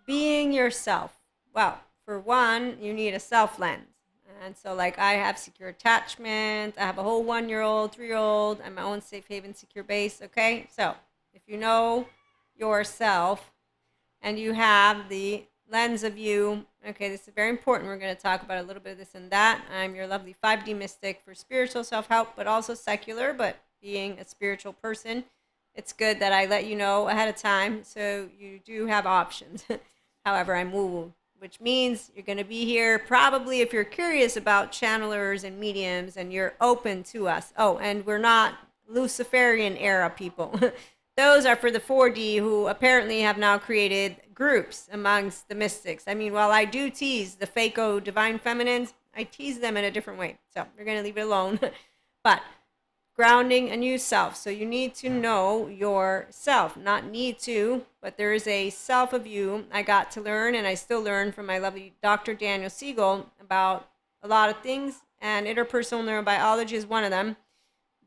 being yourself. Well, for one, you need a self lens. And so, like, I have secure attachment, I have a whole 1 year old, 3 year old, and my own safe haven, secure base. Okay. So, if you know yourself and you have the lens of you, okay, this is very important. We're going to talk about a little bit of this and that. I'm your lovely 5D mystic for spiritual self help, but also secular, but being a spiritual person, it's good that I let you know ahead of time so you do have options. However, I'm woo woo, which means you're going to be here probably if you're curious about channelers and mediums and you're open to us. Oh, and we're not Luciferian era people. Those are for the 4D who apparently have now created groups amongst the mystics. I mean, while I do tease the Faco divine feminines, I tease them in a different way. So we're going to leave it alone. But grounding a new self. So you need to know yourself. Not need to, but there is a self of you I got to learn, and I still learn from my lovely Dr. Daniel Siegel about a lot of things, and interpersonal neurobiology is one of them.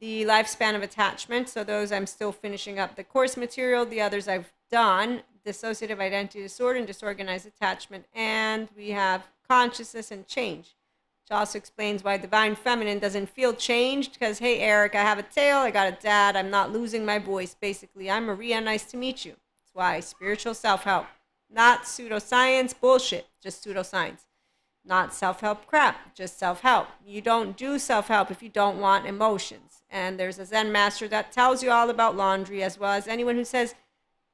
The lifespan of attachment, so those I'm still finishing up the course material. The others I've done, dissociative identity disorder and disorganized attachment, and we have consciousness and change, which also explains why divine feminine doesn't feel changed, because, hey, Eric, I have a tail, I got a dad, I'm not losing my voice. Basically, I'm Maria, nice to meet you. That's why spiritual self-help, not pseudoscience bullshit, just pseudoscience. Not self-help crap, just self-help. You don't do self-help if you don't want emotions. And there's a Zen master that tells you all about laundry, as well as anyone who says,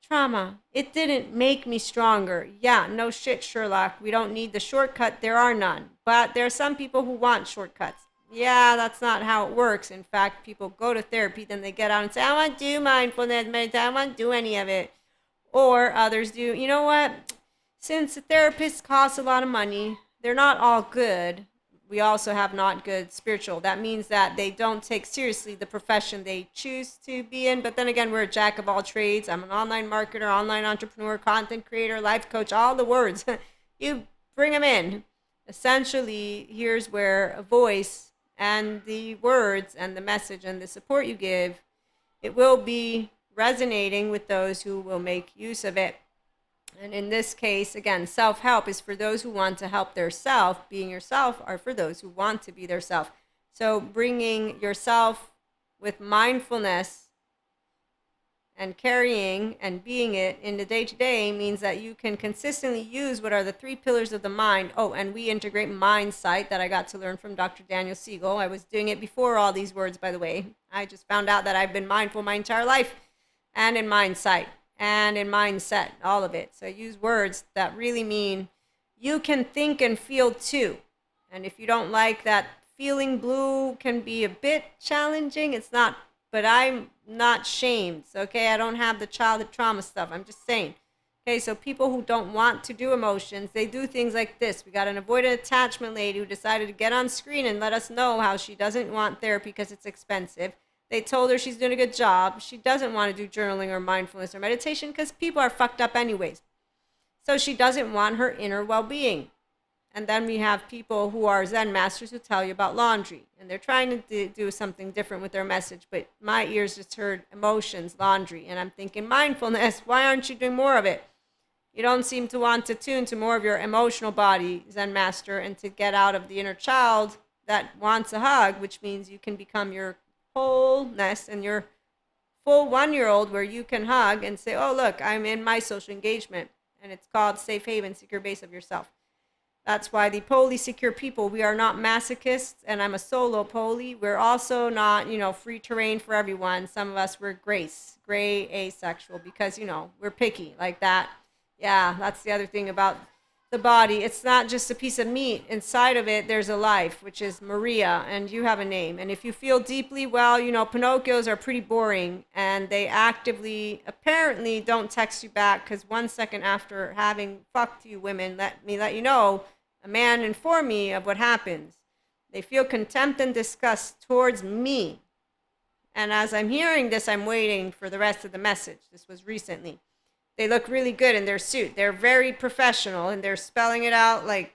trauma, it didn't make me stronger. Yeah, no shit, Sherlock. We don't need the shortcut. There are none. But there are some people who want shortcuts. Yeah, that's not how it works. In fact, people go to therapy, then they get out and say, I want to do mindfulness, meditation, I don't want to do any of it. Or others do, you know what? Since the therapist costs a lot of money, they're not all good. We also have not good spiritual. That means that they don't take seriously the profession they choose to be in. But then again, we're a jack of all trades. I'm an online marketer, online entrepreneur, content creator, life coach, all the words. You bring them in. Essentially, here's where a voice and the words and the message and the support you give, it will be resonating with those who will make use of it. And in this case, again, self-help is for those who want to help their self. Being yourself are for those who want to be their self. So bringing yourself with mindfulness and carrying and being it in the day-to-day means that you can consistently use what are the 3 pillars of the mind. Oh, and we integrate mindsight that I got to learn from Dr. Daniel Siegel. I was doing it before all these words, by the way. I just found out that I've been mindful my entire life, and in mindsight and in mindset, all of it. So I use words that really mean you can think and feel too. And if you don't like that, feeling blue can be a bit challenging. It's not, but I'm not shamed. Okay, I don't have the childhood trauma stuff. I'm just saying. Okay, so people who don't want to do emotions, they do things like this. We got an avoidant attachment lady who decided to get on screen and let us know how she doesn't want therapy because it's expensive. They told her she's doing a good job. She doesn't want to do journaling or mindfulness or meditation because people are fucked up anyways. So she doesn't want her inner well-being. And then we have people who are Zen masters who tell you about laundry. And they're trying to do something different with their message. But my ears just heard emotions, laundry. And I'm thinking, mindfulness, why aren't you doing more of it? You don't seem to want to tune to more of your emotional body, Zen master, and to get out of the inner child that wants a hug, which means you can become your wholeness and your full 1-year-old where you can hug and say, oh, look, I'm in my social engagement. And it's called safe haven, secure base of yourself. That's why the poly secure people, we are not masochists, and I'm a solo poly. We're also not, free terrain for everyone. Some of us, we're gray asexual, because, we're picky like that. Yeah, that's the other thing about the body. It's not just a piece of meat. Inside of it, there's a life, which is Maria, and you have a name. And if you feel deeply, well, Pinocchios are pretty boring, and they actively, apparently, don't text you back, because 1 second after having fucked you women, let me let you know, a man informed me of what happens. They feel contempt and disgust towards me. And as I'm hearing this, I'm waiting for the rest of the message. This was recently. They look really good in their suit. They're very professional, and they're spelling it out like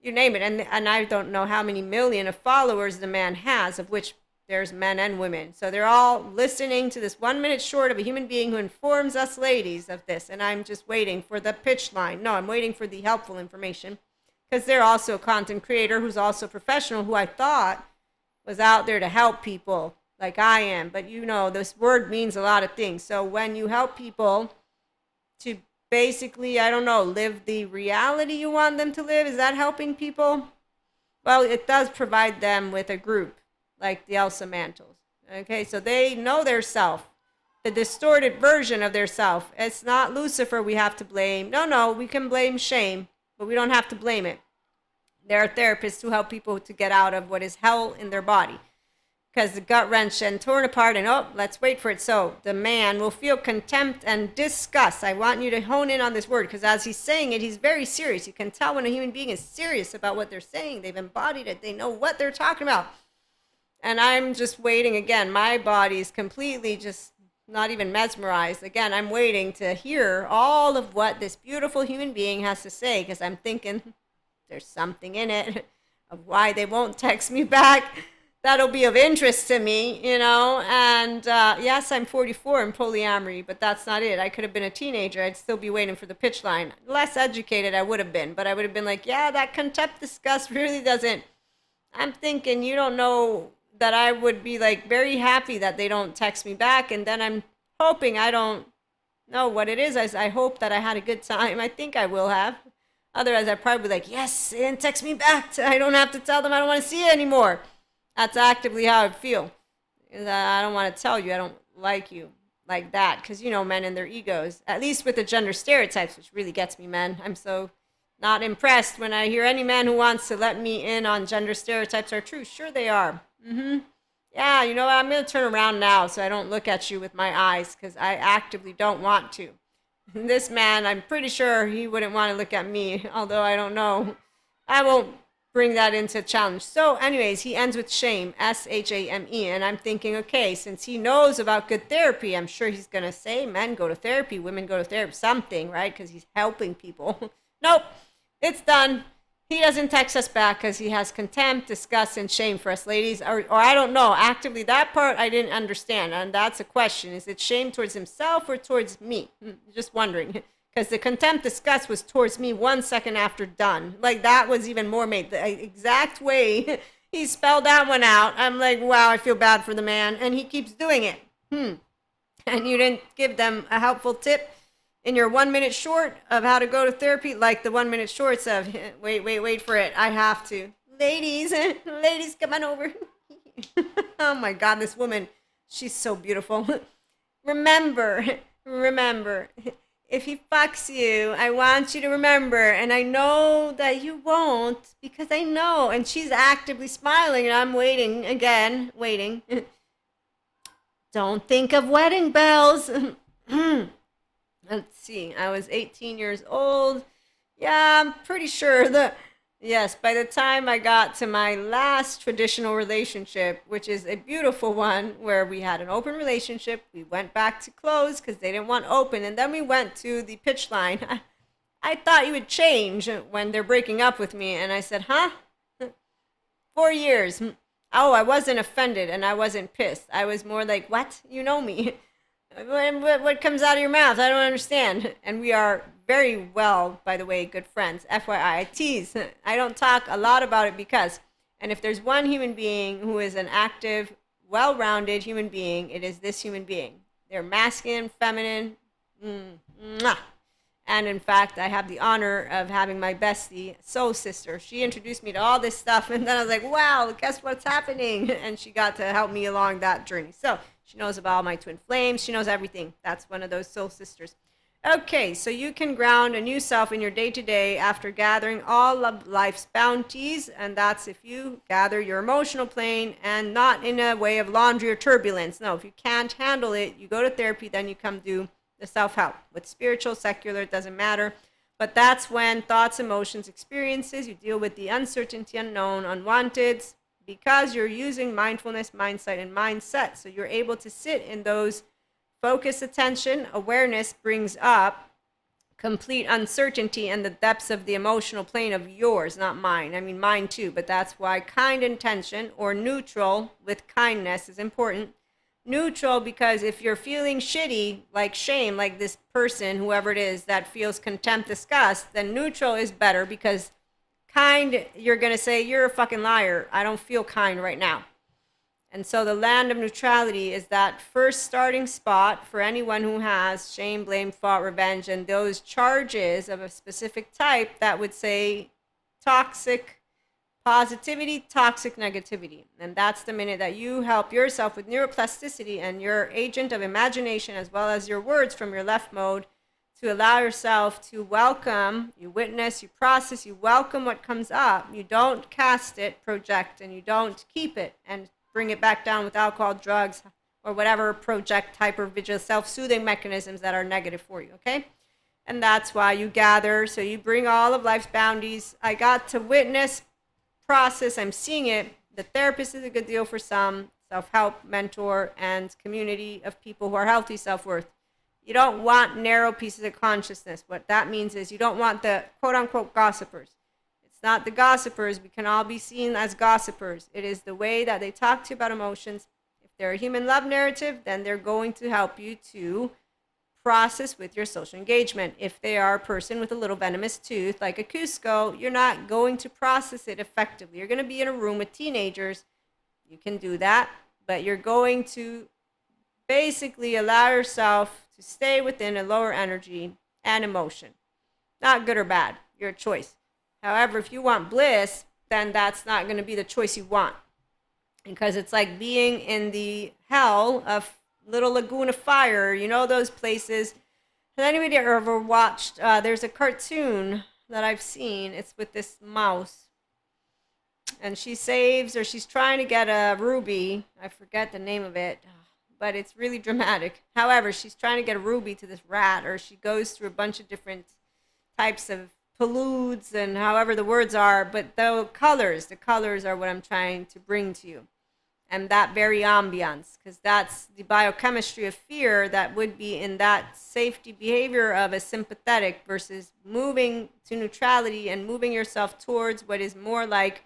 you name it. And I don't know how many million of followers the man has, of which there's men and women. So they're all listening to this 1 minute short of a human being who informs us ladies of this. And I'm just waiting for the pitch line. No, I'm waiting for the helpful information, because they're also a content creator who's also a professional who I thought was out there to help people like I am. But you know, this word means a lot of things. So when you help people to basically, I don't know, live the reality you want them to live, is that helping people? Well, it does provide them with a group like the Elsa Mantles. Okay, so they know their self, the distorted version of their self. It's not Lucifer we have to blame. No, we can blame shame, but we don't have to blame it. There are therapists who help people to get out of what is hell in their body, because the gut wrench and torn apart, and let's wait for it. So the man will feel contempt and disgust. I want you to hone in on this word, because as he's saying it, he's very serious. You can tell when a human being is serious about what they're saying. They've embodied it. They know what they're talking about. And I'm just waiting again. My body is completely just not even mesmerized. Again, I'm waiting to hear all of what this beautiful human being has to say, because I'm thinking there's something in it of why they won't text me back. That'll be of interest to me, you know. And yes, I'm 44 in polyamory, but that's not it. I could have been a teenager. I'd still be waiting for the pitch line. Less educated I would have been, but I would have been like, yeah, that contempt disgust really doesn't. I'm thinking you don't know that I would be like very happy that they don't text me back, and then I'm hoping I don't know what it is. I hope that I had a good time. I think I will have. Otherwise, I'd probably be like, yes, and text me back. I don't have to tell them I don't want to see you anymore. That's actively how I feel. I don't want to tell you I don't like you like that, because, you know, men and their egos, at least with the gender stereotypes, which really gets me, men. I'm so not impressed when I hear any man who wants to let me in on gender stereotypes are true. Sure they are. Yeah, you know what? I'm going to turn around now so I don't look at you with my eyes, because I actively don't want to. This man, I'm pretty sure he wouldn't want to look at me, although I don't know. I won't bring that into challenge. So anyways, he ends with shame, S-H-A-M-E, and I'm thinking, okay, since he knows about good therapy, I'm sure he's going to say men go to therapy, women go to therapy, something, right? Because he's helping people. Nope, it's done. He doesn't text us back because he has contempt, disgust, and shame for us ladies. Or I don't know, actively, that part I didn't understand, and that's a question. Is it shame towards himself or towards me? Just wondering. Because the contempt disgust was towards me 1 second after done. Like, that was even more made. The exact way he spelled that one out. I'm like, wow, I feel bad for the man. And he keeps doing it. And you didn't give them a helpful tip in your 1 minute short of how to go to therapy? Like the 1 minute shorts of, wait for it. I have to. Ladies, come on over. Oh my God, this woman, she's so beautiful. Remember. If he fucks you, I want you to remember, and I know that you won't, because I know. And she's actively smiling, and I'm waiting. Don't think of wedding bells. Let's see, I was 18 years old. Yeah, I'm pretty sure that, yes, by the time I got to my last traditional relationship, which is a beautiful one, where we had an open relationship, we went back to close because they didn't want open, and then we went to the pitch line. I thought you would change when they're breaking up with me, and I said, huh? 4 years. Oh, I wasn't offended, and I wasn't pissed. I was more like, what? You know me. What comes out of your mouth? I don't understand. And we are very well, by the way, good friends. FYI, I tease. I don't talk a lot about it because, and if there's one human being who is an active, well-rounded human being, it is this human being. They're masculine, feminine, mwah. And in fact, I have the honor of having my bestie, soul sister. She introduced me to all this stuff, and then I was like, wow, guess what's happening? And she got to help me along that journey. So she knows about all my twin flames. She knows everything. That's one of those soul sisters. Okay, so you can ground a new self in your day-to-day after gathering all of life's bounties, and that's if you gather your emotional plane and not in a way of laundry or turbulence. No, if you can't handle it, you go to therapy, then you come do the self-help. With spiritual, secular, it doesn't matter. But that's when thoughts, emotions, experiences, you deal with the uncertainty, unknown, unwanted, because you're using mindfulness, mindsight, and mindset. So you're able to sit in those focus, attention, awareness brings up complete uncertainty and the depths of the emotional plane of yours, not mine. I mean, mine too, but that's why kind intention or neutral with kindness is important. Neutral, because if you're feeling shitty, like shame, like this person, whoever it is, that feels contempt, disgust, then neutral is better, because kind, you're going to say, you're a fucking liar. I don't feel kind right now. And so the land of neutrality is that first starting spot for anyone who has shame, blame, fault, revenge, and those charges of a specific type that would say toxic positivity, toxic negativity. And that's the minute that you help yourself with neuroplasticity and your agent of imagination, as well as your words from your left mode, to allow yourself to welcome, you witness, you process, you welcome what comes up. You don't cast it, project, and you don't keep it and bring it back down with alcohol, drugs, or whatever project hypervigilance, self-soothing mechanisms that are negative for you, okay? And that's why you gather. So you bring all of life's bounties. I got to witness, process, I'm seeing it. The therapist is a good deal for some, self-help, mentor, and community of people who are healthy self-worth. You don't want narrow pieces of consciousness. What that means is you don't want the quote-unquote gossipers. Not the gossipers. We can all be seen as gossipers. It is the way that they talk to you about emotions. If they're a human love narrative, then they're going to help you to process with your social engagement. If they are a person with a little venomous tooth, like a Cusco, you're not going to process it effectively. You're going to be in a room with teenagers. You can do that, but you're going to basically allow yourself to stay within a lower energy and emotion. Not good or bad, your choice. However, if you want bliss, then that's not going to be the choice you want, because it's like being in the hell of Little Lagoon of Fire. You know those places. Has anybody ever watched, there's a cartoon that I've seen. It's with this mouse. And she saves, or she's trying to get a ruby. I forget the name of it, but it's really dramatic. However, she's trying to get a ruby to this rat, or she goes through a bunch of different types of pollutes and however the words are, but the colors are what I'm trying to bring to you. And that very ambiance, because that's the biochemistry of fear that would be in that safety behavior of a sympathetic versus moving to neutrality and moving yourself towards what is more like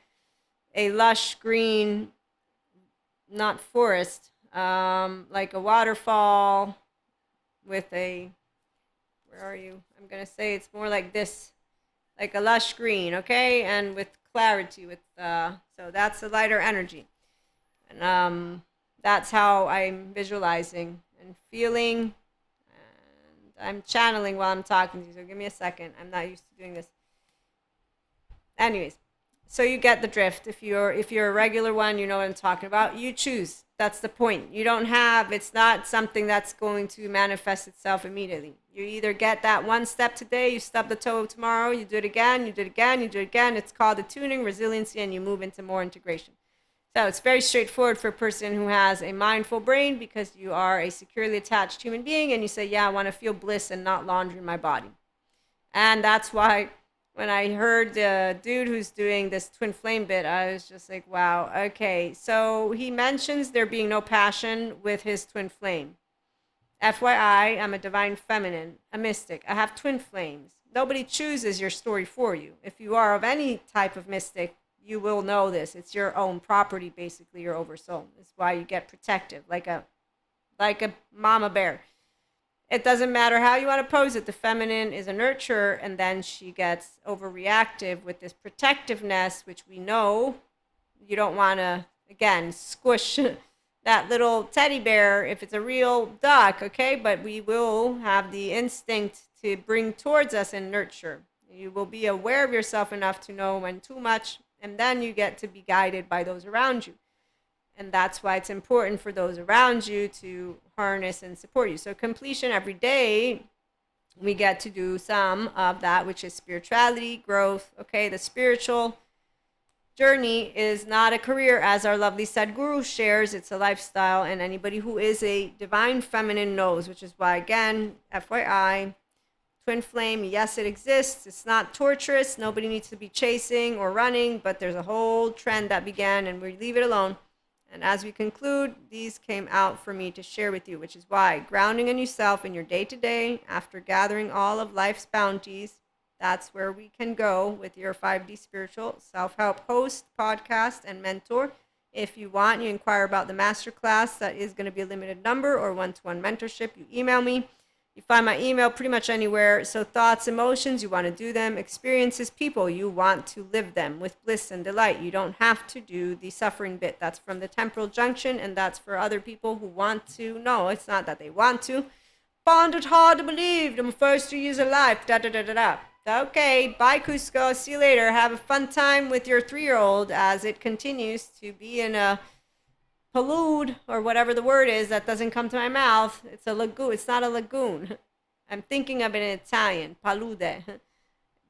a lush green, not forest, like a waterfall with a, where are you? I'm going to say it's more like this, like a lush green, okay? And with clarity, with so that's a lighter energy. And that's how I'm visualizing and feeling, and I'm channeling while I'm talking to you, so give me a second. I'm not used to doing this. Anyways, so you get the drift. If you're a regular one, you know what I'm talking about. You choose. That's the point. You don't have, it's not something that's going to manifest itself immediately. You either get that one step today, you stub the toe tomorrow, you do it again, you do it again, you do it again. It's called attuning, resiliency, and you move into more integration. So it's very straightforward for a person who has a mindful brain, because you are a securely attached human being and you say, yeah, I want to feel bliss and not laundry in my body. And that's why when I heard the dude who's doing this twin flame bit, I was just like, wow, okay. So he mentions there being no passion with his twin flame. FYI, I'm a divine feminine, a mystic. I have twin flames. Nobody chooses your story for you. If you are of any type of mystic, you will know this. It's your own property, basically, your oversoul. That's why you get protective, like a mama bear. It doesn't matter how you want to pose it. The feminine is a nurturer, and then she gets overreactive with this protectiveness, which we know you don't want to, again, squish that little teddy bear if it's a real duck, okay? But we will have the instinct to bring towards us and nurture. You will be aware of yourself enough to know when too much, and then you get to be guided by those around you. And that's why it's important for those around you to harness and support you. So completion every day, we get to do some of that, which is spirituality, growth. Okay, the spiritual journey is not a career, as our lovely Sadhguru shares. It's a lifestyle, and anybody who is a divine feminine knows, which is why, again, FYI, twin flame, yes, it exists. It's not torturous. Nobody needs to be chasing or running, but there's a whole trend that began, and we leave it alone. And as we conclude, these came out for me to share with you, which is why grounding in yourself in your day to day, after gathering all of life's bounties, that's where we can go with your 5D spiritual self-help host, podcast, and mentor. If you want, you inquire about the masterclass. That is going to be a limited number, or one-to-one mentorship. You email me. You find my email pretty much anywhere. So thoughts, emotions, you want to do them. Experiences, people, you want to live them with bliss and delight. You don't have to do the suffering bit. That's from the temporal junction, and that's for other people who want to. No, it's not that they want to. Found it hard to believe. I'm first 2 years of life. Da da da da da. Okay, bye Cusco. See you later. Have a fun time with your 3-year-old as it continues to be in a palude, or whatever the word is that doesn't come to my mouth. It's a lagoon. It's not a lagoon. I'm thinking of it in Italian, palude,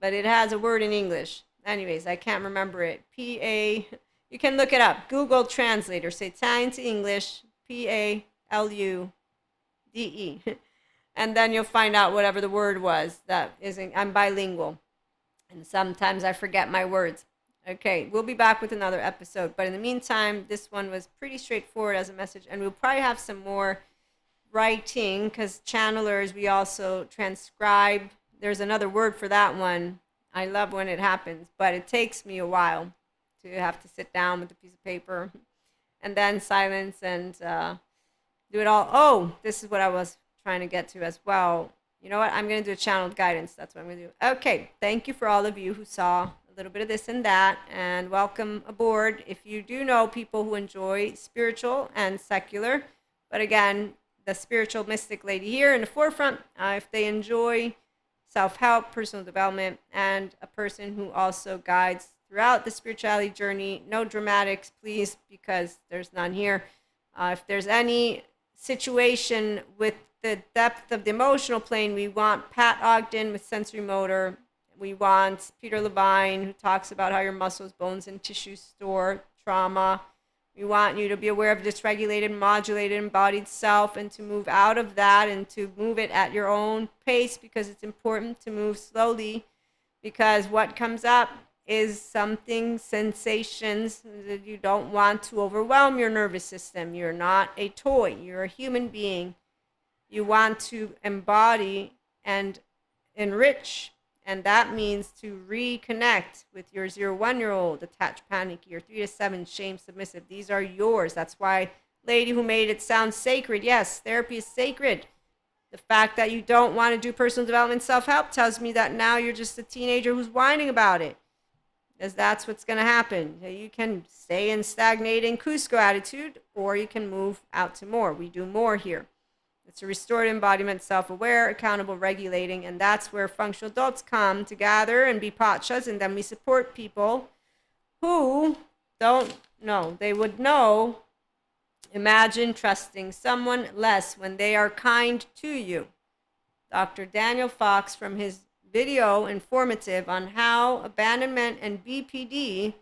but it has a word in English. Anyways, I can't remember it. P-A, you can look it up. Google Translator. Say Italian to English, P-A-L-U-D-E. And then you'll find out whatever the word was. That isn't, I'm bilingual. And sometimes I forget my words. Okay, we'll be back with another episode. But in the meantime, this one was pretty straightforward as a message. And we'll probably have some more writing, because channelers, we also transcribe. There's another word for that one. I love when it happens. But it takes me a while to have to sit down with a piece of paper and then silence and do it all. Oh, this is what I was trying to get to as well. You know what? I'm going to do a channeled guidance. That's what I'm going to do. Okay. Thank you for all of you who saw a little bit of this and that, and welcome aboard. If you do know people who enjoy spiritual and secular, but again, the spiritual mystic lady here in the forefront, if they enjoy self-help, personal development, and a person who also guides throughout the spirituality journey, no dramatics, please, because there's none here. If there's any situation with the depth of the emotional plane, we want Pat Ogden with sensory motor. We want Peter Levine, who talks about how your muscles, bones, and tissues store trauma. We want you to be aware of dysregulated, modulated, embodied self, and to move out of that and to move it at your own pace, because it's important to move slowly, because what comes up is something, sensations that you don't want to overwhelm your nervous system. You're not a toy. You're a human being. You want to embody and enrich, and that means to reconnect with your 0-1-year-old, attached, panicky, your 3 to 7, shame, submissive. These are yours. That's why lady who made it sound sacred. Yes, therapy is sacred. The fact that you don't want to do personal development, self-help, tells me that now you're just a teenager who's whining about it, because that's what's going to happen. You can stay in stagnating Cusco attitude, or you can move out to more. We do more here. It's a restored embodiment, self-aware, accountable, regulating, and that's where functional adults come to gather and be pachas, and then we support people who don't know. They would know. Imagine trusting someone less when they are kind to you. Dr. Daniel Fox, from his video informative on how abandonment and BPD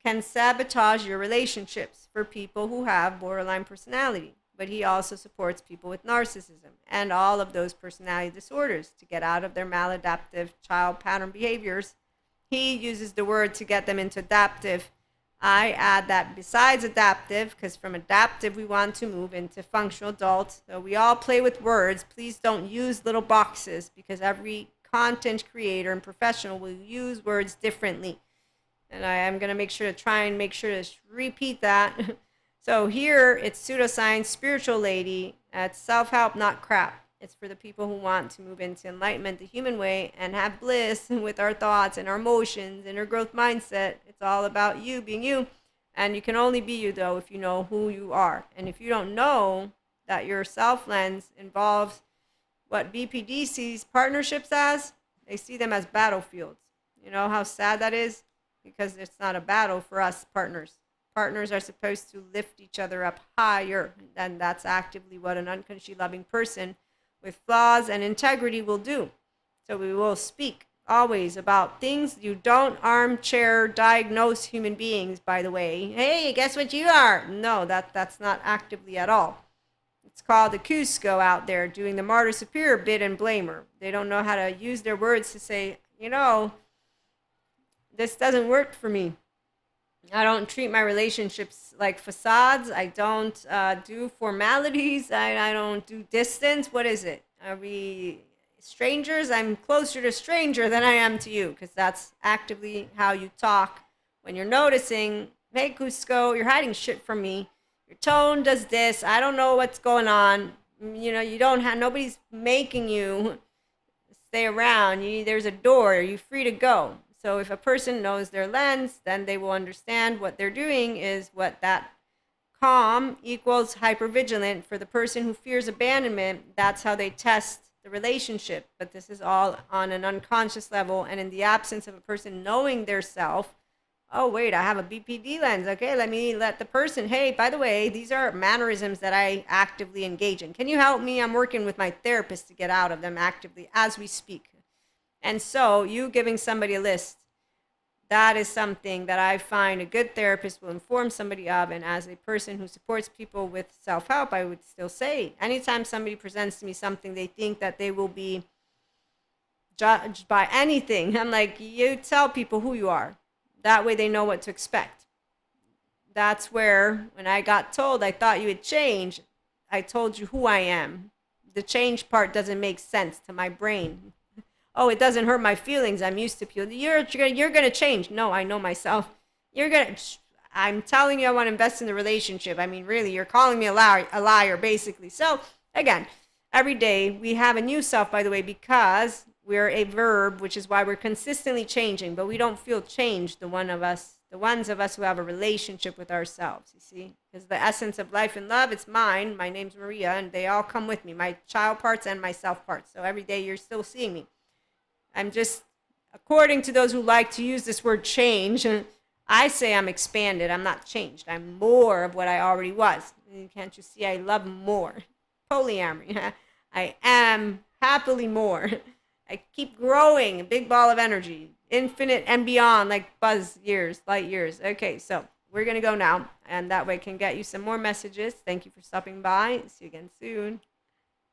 can sabotage your relationships for people who have borderline personality. But he also supports people with narcissism and all of those personality disorders to get out of their maladaptive child pattern behaviors. He uses the word to get them into adaptive. I add that besides adaptive, because from adaptive we want to move into functional adult. So we all play with words. Please don't use little boxes, because every content creator and professional will use words differently. And I am going to make sure to repeat that. So here it's pseudoscience, spiritual lady. It's self-help, not crap. It's for the people who want to move into enlightenment the human way and have bliss with our thoughts and our emotions and our growth mindset. It's all about you being you. And you can only be you, though, if you know who you are. And if you don't know that your self lens involves what BPD sees partnerships as, they see them as battlefields. You know how sad that is? Because it's not a battle for us partners. Partners are supposed to lift each other up higher, and that's actively what an unconsciously loving person with flaws and integrity will do. So we will speak always about things. You don't armchair diagnose human beings, by the way. Hey, guess what you are? No, that's not actively at all. It's called the Cusco out there doing the martyr superior bid and blamer. They don't know how to use their words to say, this doesn't work for me. I don't treat my relationships like facades. I don't do formalities. I don't do distance. What is it? Are we strangers? I'm closer to stranger than I am to you, because that's actively how you talk when you're noticing, hey, Cusco, you're hiding shit from me. Your tone does this. I don't know what's going on. You know, you don't have, nobody's making you stay around. There's a door. You're free to go. So if a person knows their lens, then they will understand what they're doing is what that calm equals hypervigilant. For the person who fears abandonment, that's how they test the relationship. But this is all on an unconscious level, and in the absence of a person knowing their self. Oh, wait, I have a BPD lens. Okay, let me let the person, hey, by the way, these are mannerisms that I actively engage in. Can you help me? I'm working with my therapist to get out of them actively as we speak. And so, you giving somebody a list, that is something that I find a good therapist will inform somebody of. And as a person who supports people with self help, I would still say anytime somebody presents to me something they think that they will be judged by anything, I'm like, you tell people who you are. That way they know what to expect. That's where, when I got told I thought you had changed, I told you who I am. The change part doesn't make sense to my brain. Oh, it doesn't hurt my feelings. I'm used to people. You're gonna change. No, I know myself. You're gonna. I'm telling you, I want to invest in the relationship. I mean, really, you're calling me a liar, basically. So again, every day we have a new self, by the way, because we're a verb, which is why we're consistently changing, but we don't feel changed. The ones of us who have a relationship with ourselves, you see, because the essence of life and love, it's mine. My name's Maria, and they all come with me, my child parts and my self parts. So every day you're still seeing me. I'm just, according to those who like to use this word change, I say I'm expanded. I'm not changed. I'm more of what I already was. Can't you see? I love more. Polyamory. I am happily more. I keep growing, a big ball of energy, infinite and beyond, like buzz years, light years. Okay, so we're going to go now, and that way I can get you some more messages. Thank you for stopping by. See you again soon.